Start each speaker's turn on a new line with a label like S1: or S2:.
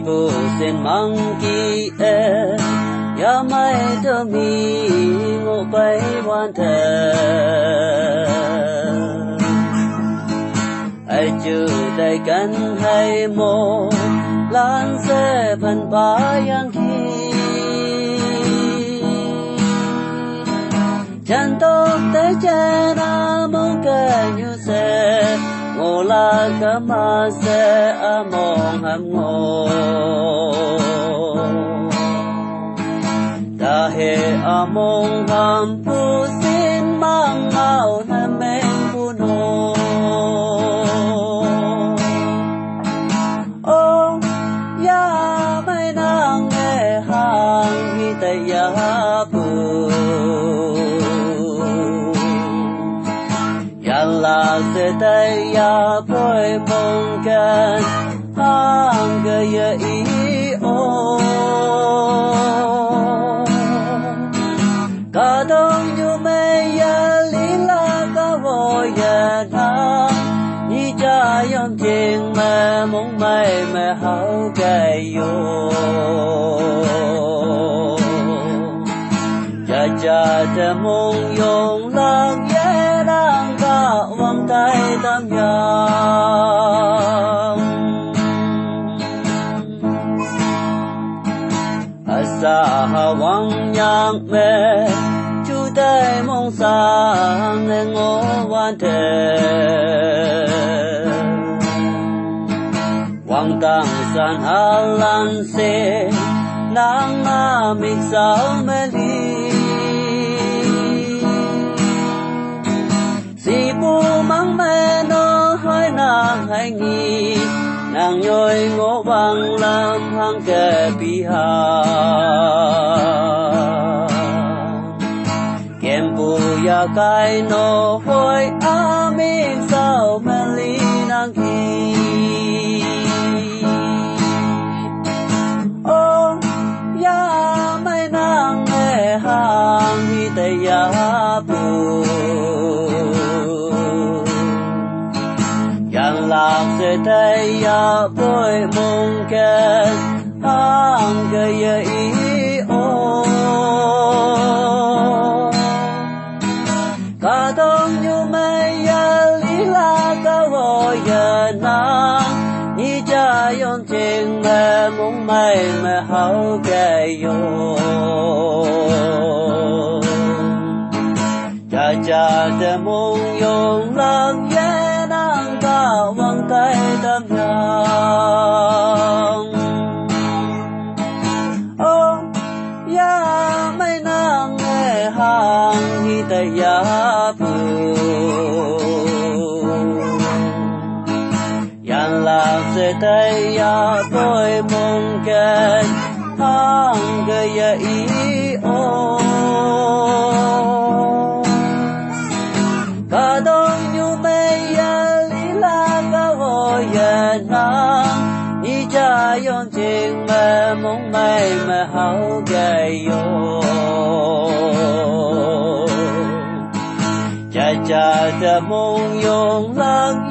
S1: bu sen monkey ya mai to mi ngộ bay quan thề ai chữ tay cắn hay mô lan xe phần ba yang khi chân tốt tới chân mong kề như xe ngô la cả ma xe mong hàm ngô ta hệ mong hàm phu xin mang áo nam men phu nô ô ya mai nang nghe hàng hi tay ya pu là sẽ tay ya bôi mong can hang cái ý ô cả đông như mây ya lý la cả vô ya na như cha yom chieng mẹ mong mây mẹ hậu cái yo cha cha cha mong yong lang ye lang ca vang tay tam yang asa vang yang me chu tay mong sang nghe ngô quan thế quang tang san a lan se nang a mik sao me li si bu mang me no hoi nàng hay nghi nàng nhoi ngô bằng lam hang kề pi ha kem bu ya kai no hoi a min sao me li nàng khi ô ya mai nàng nghe hang hi tay ya pu lạc sẽ thấy ya bôi mong kẹt hang cái ý ô cả đông như mây ya lý la cả vô ya na như cha yon chieng mẹ mong mây mẹ hậu cái yo cha cha te mong yong lang ye vang tay tam yang ô ya mai nang nghe hang hi tay ya pu yang la se tay ya bôi mong kẹt hang cái ya ý ô cả đông như mây ya nang ni cha yon chieng mẹ mong mây mẹ hậu cái yo cha cha cha mong yong lang